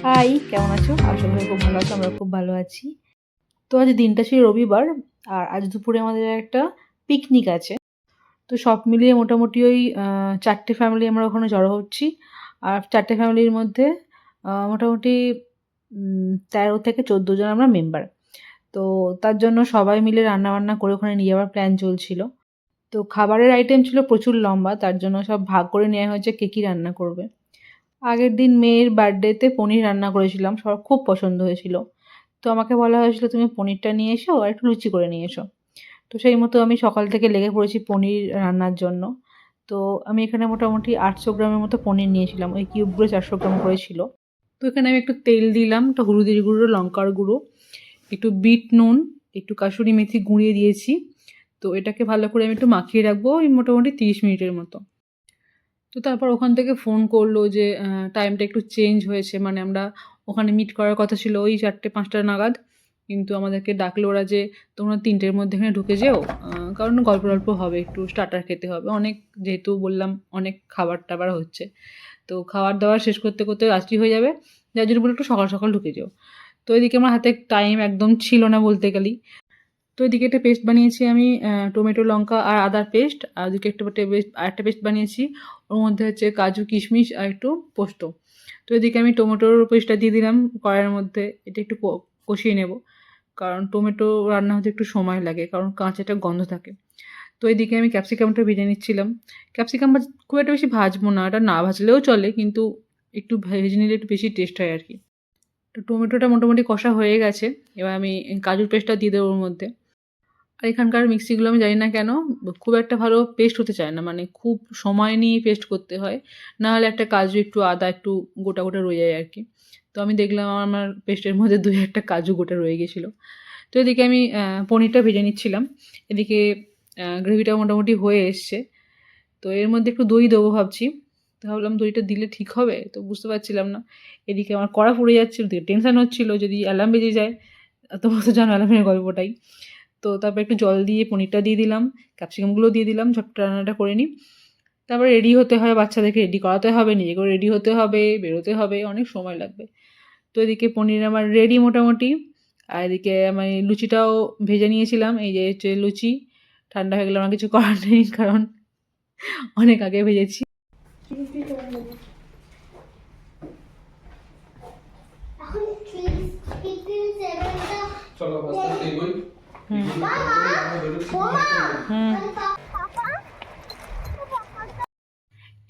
High, কেমন আছো? আশা করি খুব ভালো আছো। আমরা খুব ভালো আছি। তো আজ দিনটা ছিল রবিবার। আর আজ দুপুরে আমাদের একটা পিকনিক আছে। তো সব মিলিয়ে মোটামুটি ওই ৪ টে ফ্যামিলি আমরা ওখানে জড়ো হচ্ছি। আর ৪ টে ফ্যামিলির মধ্যে মোটামুটি ১৩ থেকে ১৪ জন আমরা মেম্বার। তো তার জন্য সবাই মিলে রান্নাবান্না করে ওখানে নিয়ে যাওয়ার প্ল্যান চলছিল। তো খাবারের আইটেম ছিল প্রচুর লম্বা। তার জন্য সব ভাগ করে নেয়া হয়েছে কে কি রান্না করবে। আগের দিন মেয়ের বার্থডেতে পনির রান্না করেছিলাম। সবার খুব পছন্দ হয়েছিল। তো আমাকে বলা হয়েছিল, "তুমি পনিরটা নিয়ে এসো আর একটু লুচি করে নিয়ে এসো।" তো সেই মতো আমি সকাল থেকে লেগে পড়েছি পনির রান্নার জন্য। তো আমি এখানে মোটামুটি ৮০০ গ্রামের মতো পনির নিয়েছিলাম। ওই কিউবগুলো ৪০০ গ্রাম করে ছিল। তো এখানে আমি একটু তেল দিলাম, একটু হলুদের গুঁড়ো, লঙ্কার গুঁড়ো, একটু বিট নুন, একটু কাসুরি মেথি গুঁড়িয়ে দিয়েছি। তো এটাকে ভালো করে আমি একটু মাখিয়ে রাখবো ওই মোটামুটি ৩০ মিনিটের মতো। তো তারপর ওখান থেকে ফোন করলো যে টাইমটা একটু চেঞ্জ হয়েছে। মানে আমরা ওখানে মিট করার কথা ছিল ওই ৪টে-৫টা নাগাদ। কিন্তু আমাদেরকে ডাকলো ওরা যে, "তোমরা ৩টের মধ্যে এখানে ঢুকে যেও।" কারণ গল্প-টল্প হবে, একটু স্টার্টার খেতে হবে। অনেক যেহেতু বললাম অনেক খাবার-টাবার হচ্ছে। তো খাবার-দাবার শেষ করতে, করতে রাত্রি হয়ে যাবে। যার জন্য বললো, "একটু সকাল, সকাল ঢুকে যেও।" তো এদিকে আমার হাতে টাইম একদম ছিল না বলতে গেলেই। তো এদিকে একটা পেস্ট বানিয়েছি আমি টমেটো, লঙ্কা আর আদার পেস্ট। আর ওদিকে একটা আরেকটা পেস্ট বানিয়েছি। ওর মধ্যে হচ্ছে কাজু, কিশমিশ আর একটু পোস্ত। তো এদিকে আমি টমেটোর পেস্টটা দিয়ে দিলাম কড়াইয়ের মধ্যে। এটা একটু কষিয়ে নেব। কারণ টমেটো রান্না হতে একটু সময় লাগে। কারণ কাঁচা একটা গন্ধ থাকে। তো এদিকে আমি ক্যাপসিকামটা ভেজে নিচ্ছিলাম। ক্যাপসিকাম খুব একটা বেশি ভাজবো না। এটা না ভাজলেও চলে, কিন্তু একটু ভেজে নিলে একটু বেশি টেস্ট হয় আরকি। তো টমেটোটা মোটামুটি কষা হয়ে গেছে। এবার আমি কাজুর পেস্টটা দিয়ে দেবো ওর মধ্যে। আর এখানকার মিক্সিগুলো আমি জানি না কেন খুব একটা ভালো পেস্ট হতে চায় না। মানে খুব সময় নিয়ে পেস্ট করতে হয়। না হলে একটা কাজু, একটু আদা একটু গোটা, গোটা রয়ে যায় আরকি। তো আমি দেখলাম আমার পেস্টের মধ্যে ২-১ টা কাজু গোটা রয়ে গেছিল। তো এদিকে আমি পনিরটা ভেজে নিচ্ছিলাম। এদিকে গ্রেভিটা মোটামুটি হয়ে এসছে। তো এর মধ্যে একটু দই দেবো ভাবছি। তো ভাবলাম দইটা দিলে ঠিক হবে? তো বুঝতে পারছিলাম না। এদিকে আমার কড়া পুড়ে যাচ্ছিল, ওদিকে টেনশন হচ্ছিল যদি অ্যালার্ম বেজে যায়। তোমরা তো জানো অ্যালার্মের গল্পটাই। তো তারপর একটু জল দিয়ে পনিরটা দিয়ে দিলাম, ক্যাপসিকামগুলো দিয়ে দিলাম, ঝটপট রান্নাটা করে নিই। তারপরে রেডি হতে হয়, বাচ্চাদেরকে রেডি করাতে হবে, নিজেকেও রেডি হতে হবে, বেরোতে হবে, অনেক সময় লাগবে। তো এদিকে পনির আমার রেডি মোটামুটি। আর এদিকে আমি লুচিটাও ভেজে নিয়েছিলাম। এই যে হচ্ছে লুচি। ঠান্ডা হয়ে গেলে আমার কিছু করার নেই, কারণ অনেক আগে ভেজেছি।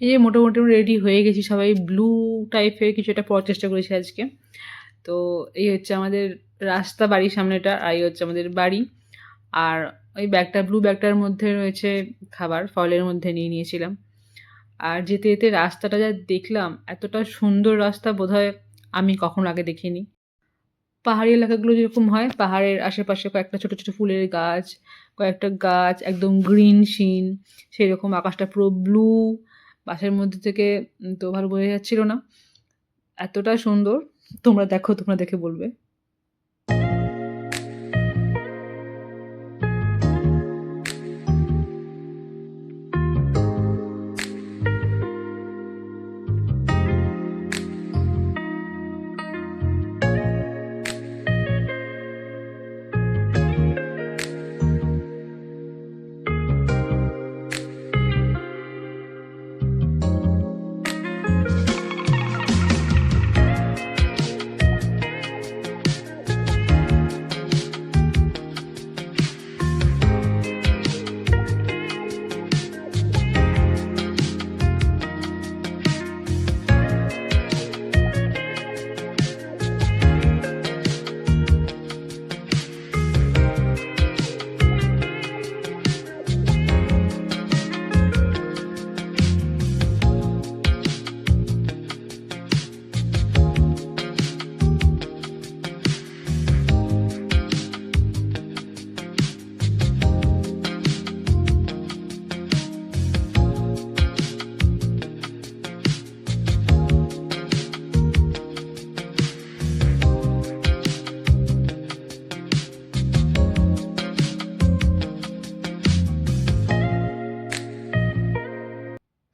এই যে মোটামুটি রেডি হয়ে গেছি সবাই। ব্লু টাইপের কিছু একটা পরার চেষ্টা করেছি আজকে। তো এই হচ্ছে আমাদের রাস্তা, বাড়ির সামনেটা। আর এই হচ্ছে আমাদের বাড়ি। আর ওই ব্যাগটা, ব্লু ব্যাগটার মধ্যে রয়েছে খাবার, ফলের মধ্যে নিয়ে নিয়েছিলাম। আর যেতে, যেতে রাস্তাটা যা দেখলাম, এতটা সুন্দর রাস্তা বোধহয় আমি কখনো আগে দেখিনি। পাহাড়ি এলাকাগুলো যেরকম হয়, পাহাড়ের আশেপাশে কয়েকটা ছোট, ছোট ফুলের গাছ, কয়েকটা গাছ একদম গ্রিন সিন, সেরকম আকাশটা পুরো ব্লু। বাসের মধ্যে থেকে তো ভালো বোঝা যাচ্ছিল না। এতটা সুন্দর। তোমরা দেখো, তোমরা দেখে বলবে।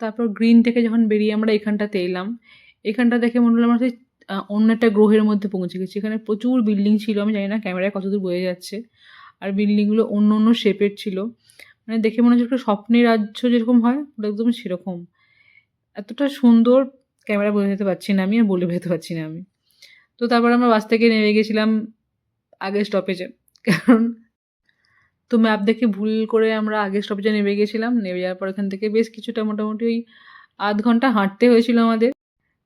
তারপর গ্রিন থেকে যখন বেরিয়ে আমরা এখানটাতে এলাম, এখানটা দেখে মনে হলো আমরা সেই অন্য একটা গ্রহের মধ্যে পৌঁছে গেছি। এখানে প্রচুর বিল্ডিং ছিল, আমি জানি না ক্যামেরায় কতদূর বোঝা যাচ্ছে। আর বিল্ডিংগুলো অন্য অন্য শেপের ছিল, মানে দেখে মনে হচ্ছে একটা স্বপ্নের রাজ্য যেরকম হয় ওটা একদম সেরকম। এতটা সুন্দর ক্যামেরা বোঝাতে পারছি না আমি, আর বলে বোঝাতে পারছি না আমি। তো তারপর আমরা বাস থেকে নেমে গেছিলাম আগের স্টপেজে, কারণ তো ম্যাপ দেখে ভুল করে আমরা আগের স্টপেজে নেমে গেছিলাম। নেমে যাওয়ার পর এখান থেকে বেশ কিছুটা মোটামুটি ওই আধ ঘন্টা হাঁটতে হয়েছিল আমাদের,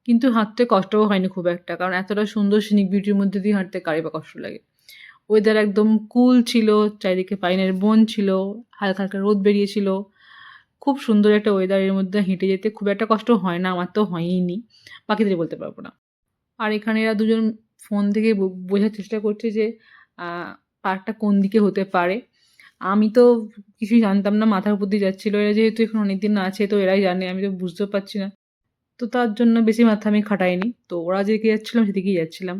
কিন্তু হাঁটতে কষ্টও হয়নি খুব একটা, কারণ এতটা সুন্দর সিনিক বিউটির মধ্যে দিয়ে হাঁটতে কারই বা কষ্ট লাগে। ওয়েদার একদম কুল ছিল, চারিদিকে পাইনের বন ছিল, হালকা হালকা রোদ বেরিয়েছিল, খুব সুন্দর একটা ওয়েদারের মধ্যে হেঁটে যেতে খুব একটা কষ্ট হয় না, আমার তো হয়ইনি, বাকিদের বলতে পারবো না। আর এখানে এরা দুজন ফোন থেকে বোঝার চেষ্টা করছে যে পার্কটা কোন দিকে হতে পারে। আমি তো কিছুই জানতাম না, মাথার উপর দিয়ে যাচ্ছিলো, এরা যেহেতু এখন অনেকদিন আছে তো এরাই জানে, আমি তো বুঝতেও পারছি না, তো তার জন্য বেশি মাথা আমি খাটাইনি। তো ওরা যেদিকে যাচ্ছিলাম সেদিকেই যাচ্ছিলাম।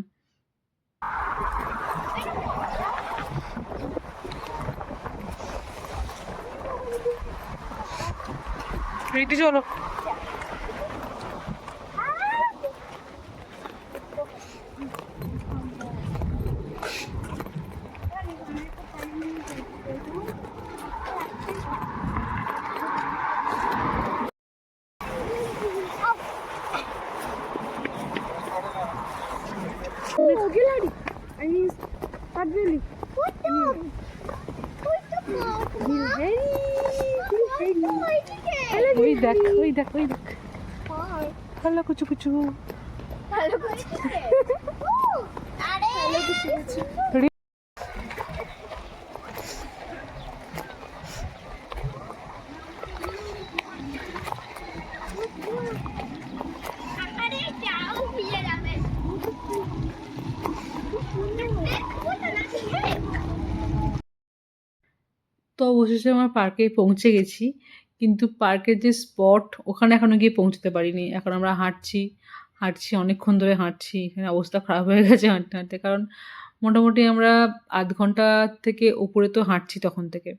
চলো, ওই দেখ ওই দেখ ওই দেখ, কালো কুচু কুচু। তো অবশেষে আমার পার্কে পৌঁছে গেছি, কিন্তু পার্কের যে স্পট ওখানে এখনও গিয়ে পৌঁছতে পারিনি। এখন আমরা হাঁটছি অনেকক্ষণ ধরে হাঁটছি, এখানে অবস্থা খারাপ হয়ে গেছে হাঁটতে হাঁটতে, কারণ মোটামুটি আমরা আধ ঘন্টা থেকে উপরে তো হাঁটছি তখন থেকে।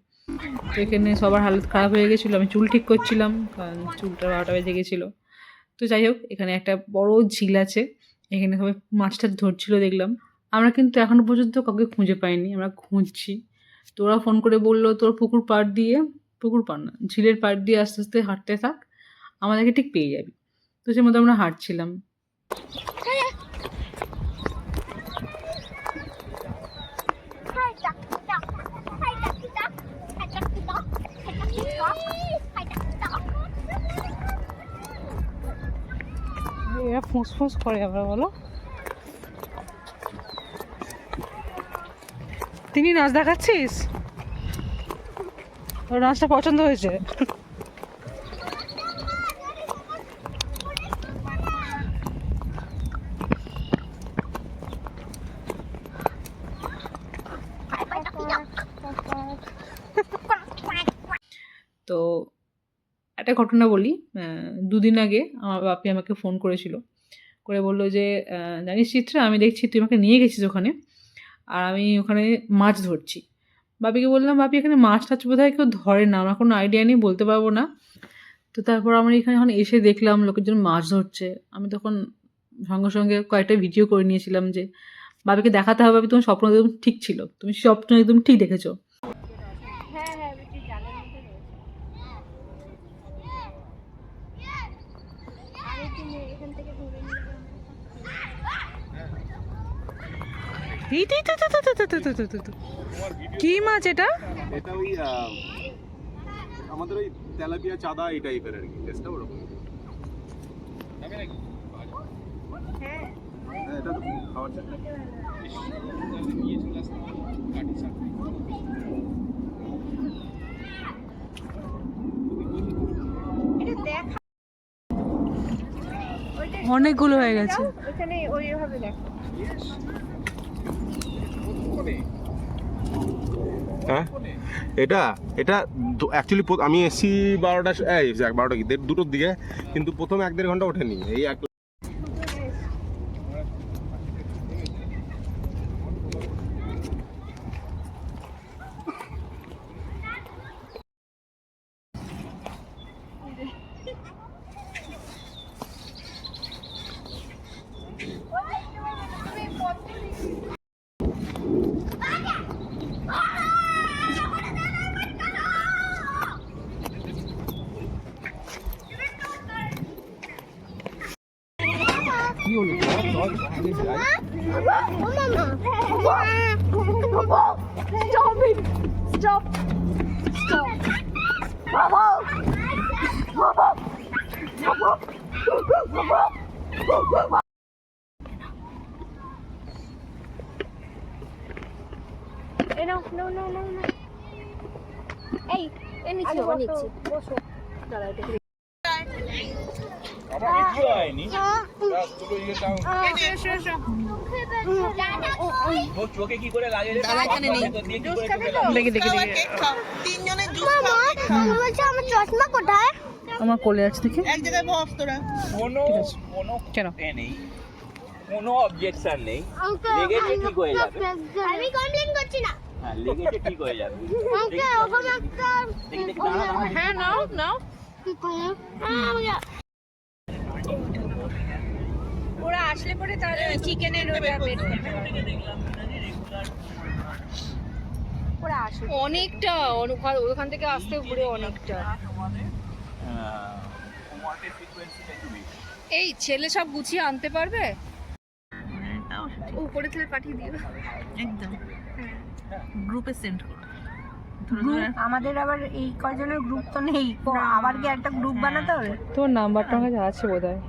তো এখানে সবার হালত খারাপ হয়ে গেছিলো, আমি চুল ঠিক করছিলাম কারণ চুলটা 12টা বেজে গেছিলো। তো যাই হোক, এখানে একটা বড় ঝিল আছে, এখানে সবাই মাছ টাছ ধরছিল দেখলাম। আমরা কিন্তু এখনো পর্যন্ত কাউকে খুঁজে পাইনি, আমরা খুঁজছি। তো ওরা ফোন করে বললো তোর পুকুর পাড় দিয়ে, পুকুর পাড় না, ঝিলের পাড় দিয়ে আস্তে আস্তে হাঁটতে থাক, আমাদেরকে ঠিক পেয়ে যাবি। তো সে মতো আমরা হাঁটছিলাম। এরা ফোঁস ফোঁস করে আবার, বলো তিনি নাচ দেখাচ্ছিস, ওর নাচটা পছন্দ হয়েছে। তো একটা ঘটনা বলি, দুদিন আগে আমার বাপি আমাকে ফোন করেছিল, করে বললো যে জানিস চিত্রা, আমি দেখছি তুই আমাকে নিয়ে গেছিস ওখানে, আর আমি ওখানে মাছ ধরছি। বাপিকে বললাম বাপি এখানে মাছ টাছ বোধহয় কেউ ধরে না, আমার কোনো আইডিয়া নেই, বলতে পারবো না। তো তারপর আমরা এখানে এখন এসে দেখলাম লোকের মাছ ধরছে। আমি তখন সঙ্গে সঙ্গে কয়েকটা ভিডিও করে নিয়েছিলাম যে বাপিকে দেখাতে হবে, বাপি তোমার স্বপ্ন একদম ঠিক ছিল, তুমি স্বপ্ন একদম ঠিক দেখেছো। কি মাছ এটা? এটা ওই আমাদের ওই তেলাপিয়া চাঁদা এই টাইপের আর কি, টেস্টটা ওরকম। হ্যাঁ এটা তো খাওয়ার জন্য অনেকগুলো হয়ে গেছে ওখানে ওইভাবে দেখো। হ্যাঁ এটা এটা অ্যাকচুয়ালি আমি এসছি 12টা, 12টা কি 2টোর দিকে, কিন্তু প্রথমে 1-1.5 ঘন্টা ওঠেনি, এই এক কি হলো Stop it! Stop! Stop! Hey, no. এই নিচ্ছি বাবা নিচ্ছি বসো দাঁড়াও দেখি চোখে কি করে লাগে রে দেখি আমার চশমা কোথায় আমার কোলে আছে দেখি কোনো কেন নেই কোনো অবজেকশন নেই লেগেছে ঠিক হয়ে যাবে আমি কমপ্লেইন করছি না হ্যাঁ লেগেছে ঠিক হয়ে যাবে ওকে ওখানে একটা হ্যাঁ নাও কি করে ওরা আসলে পরে তাহলে চিকেনের ওটা বের করবে ওরা আসলে অনেকটা ওখান থেকে আসতে ঘুরে অনেকটা এই ছেলে সব গুছিয়ে আনতে পারবে উপরে থেকে পাঠিয়ে দিও একদম গ্রুপে সেন্ড করো আমাদের আবার এই কয়জনের গ্রুপ তো নেই আবার কি একটা গ্রুপ বানাতে হবে তোর নাম্বারটা আমার কাছে আছে বোধহয়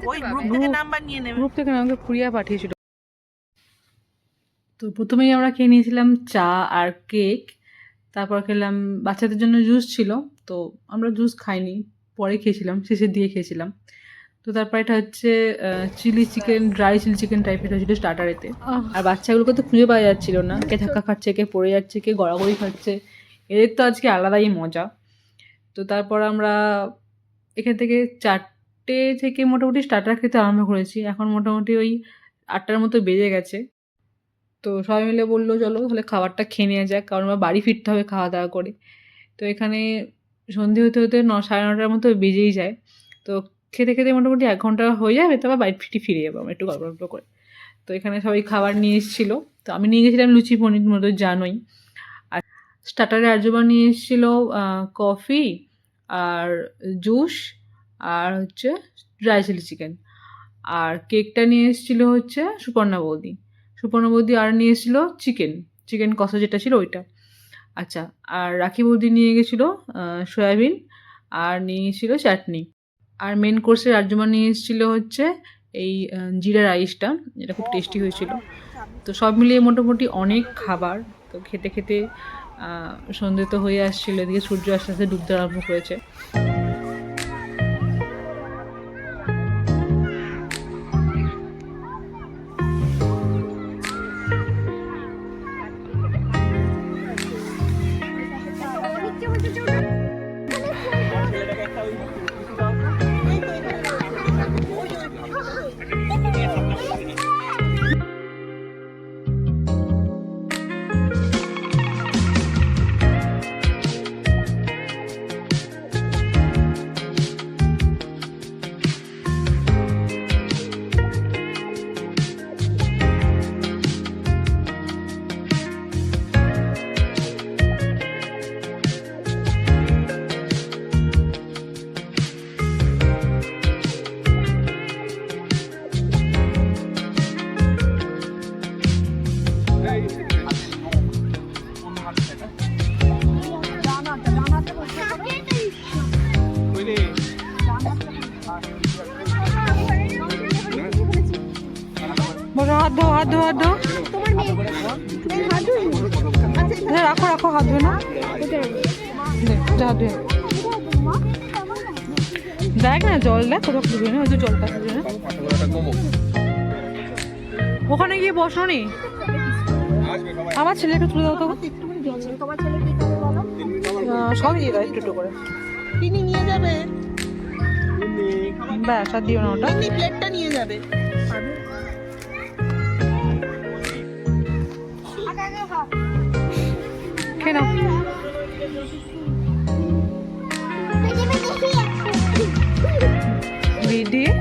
ওই গ্রুপ থেকে নাম্বার নিয়ে নেবে গ্রুপ থেকে আমাকে কুরিয়া পাঠিয়েছিল তো প্রথমেই আমরা খেয়ে নিয়েছিলাম চা আর কেক তারপর খেলাম বাচ্চাদের জন্য জুস ছিল তো আমরা জুস খাইনি পরে খেয়েছিলাম শেষের দিয়ে খেয়েছিলাম তো তারপর এটা হচ্ছে chilli chicken dry chilli chicken টাইপের হয়েছিল স্টার্টারেতে আর বাচ্চাগুলোকে তো খুঁজে পাওয়া যাচ্ছিল না কে ধাক্কা খাচ্ছে কে পড়ে যাচ্ছে কে গড়াগড়ি খাচ্ছে এদের তো আজকে আলাদাই মজা তো তারপর আমরা এখান থেকে 4টে থেকে মোটামুটি স্টার্টার খেতে আরম্ভ করেছি এখন মোটামুটি ওই 8টার মতো বেজে গেছে তো সবাই মিলে বললো চলো তাহলে খাবারটা খেয়ে নেওয়া যাক কারণ আমার বাড়ি ফিরতে হবে খাওয়া দাওয়া করে তো এখানে সন্ধে হতে হতে 9-9:30 মতো বেজেই যায় তো খেতে খেতে মোটামুটি 1 ঘন্টা হয়ে যাবে তারপর বাড়ি ফিরে যাবো আমরা একটু গল্প করে তো এখানে সবাই খাবার নিয়ে এসেছিলো তো আমি নিয়ে গেছিলাম লুচি পনির মতো জানোই আর স্টার্টারে আর্যবা নিয়ে এসেছিলো কফি আর জুস আর হচ্ছে ড্রাই চিলি চিকেন আর কেকটা নিয়ে এসেছিলো হচ্ছে সুপর্ণা বৌদি আর নিয়ে এসেছিলো চিকেন কষা যেটা ছিল ওইটা আচ্ছা আর রাখি বৌদি নিয়ে গেছিলো সয়াবিন আর নিয়ে এসেছিলো চাটনি আর মেন কোর্সের আর্যমা নিয়ে এসেছিলো হচ্ছে এই জিরা রাইসটা যেটা খুব টেস্টি হয়েছিল তো সব মিলিয়ে মোটামুটি অনেক খাবার তো খেতে খেতে সন্ধে তো হয়ে আসছিলো এদিকে সূর্য আস্তে আস্তে ডুবতে আরম্ভ করেছে বলো হাত ধো রাখো হাত ধো না হাত ধুয়ে দেখ না জল দেখ কোথাও খুলবে না হয়তো জলটা খুলবে না ওখানে গিয়ে বসো নি আমার ছেলেকে তুলে দাও তো তোমার ছেলে কি করে বলো সবই দিয়ে দাও একটু করে তিনি নিয়ে যাবে ব্যাস আর দিও না ওটা তিনি প্লেটটা নিয়ে যাবে খেয়ে নাও ভিডিও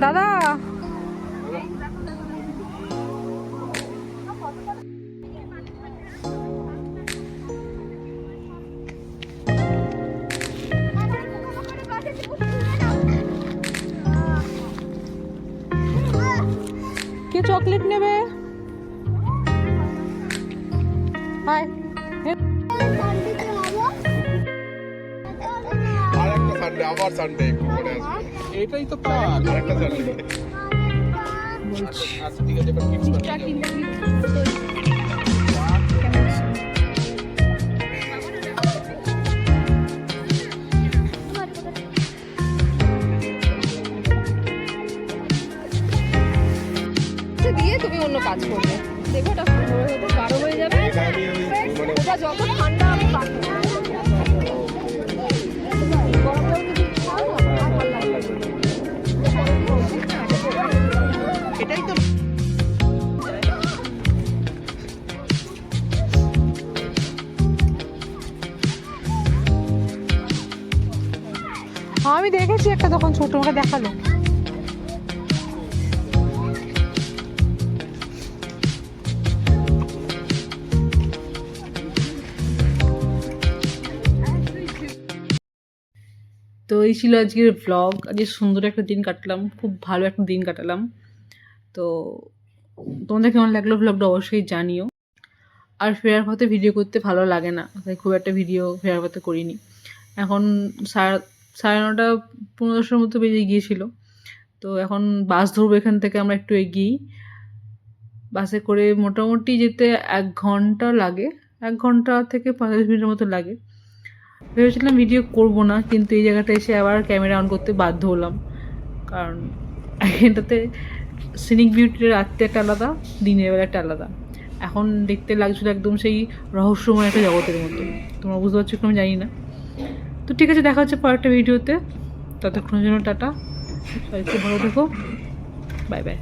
দাদা কে চকলেট নেবে? হাই আরেকটা সানডে, আবার সানডে পরে আসবে। এটাই তো প্ল্যান, আরেকটা সানডে। আচ্ছা ঠিক আছে, এবার কিডস দিয়ে তুমি অন্য কাজ করবে, দেখো ওটা গাঢ় হয়ে যাবে। আমি ওই মানে ওটা যত ঠান্ডা আমি পারবো না। গরম জল যদি খাও না, আর ভালো লাগবে না। এটাই তো আমি দেখেছি একটা, তখন ছোট আমাকে দেখালো। তো এই ছিল আজকের ব্লগ। আজকে সুন্দর একটা দিন কাটলাম, খুব ভালো একটা দিন কাটালাম। তো তোমাদের কেমন লাগলো ব্লগটা অবশ্যই জানিও। আর ফেরার পথে ভিডিও করতে ভালো লাগে না, তাই খুব একটা ভিডিও ফেরার পথে করিনি। এখন 9:30-15 মতো বেজে গিয়েছিল। তো এখন বাস ধরবো, এখান থেকে আমরা একটু এগিয়েই। বাসে করে মোটামুটি যেতে 1 ঘন্টা লাগে, 1 ঘন্টা থেকে 45 মিনিটের মতো লাগে। ভেবেছিলাম ভিডিও করব না, কিন্তু এই জায়গাটা এসে আবার ক্যামেরা অন করতে বাধ্য হলাম, কারণ এটাতে সিনিক বিউটির রাত্রে একটা আলাদা, দিনের বেলা একটা আলাদা। এখন দেখতে লাগছিল একদম সেই রহস্যময় একটা জগতের মতো। তোমরা বুঝতে পারছো কি আমি জানি না। তো ঠিক আছে, দেখা হচ্ছে পরের একটা ভিডিওতে। ততক্ষণের জন্য টাটা, সবাই খুব ভালো থেকো, বাই বাই।